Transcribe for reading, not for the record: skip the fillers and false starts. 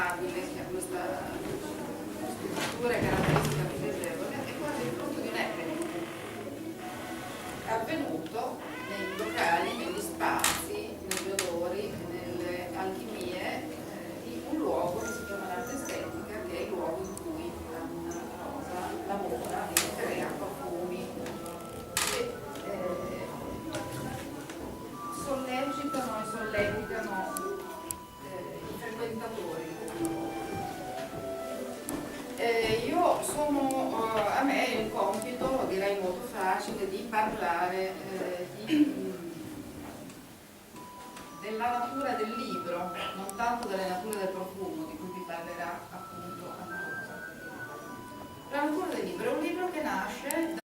stabile, che ha questa struttura e caratteristica piacevole, è quasi il frutto di un happening. È avvenuto nei locali, negli spazi, negli odori, nelle alchimie, di un luogo che si chiama l'arte estetica, che è il luogo in cui Anna Rosa lavora e crea profumi che sollecitano e sollecitano i frequentatori. Io sono, a me è un compito, direi molto facile, di parlare della natura del libro, non tanto della natura del profumo, di cui vi parlerà appunto Anna Rosa. La natura del libro è un libro che nasce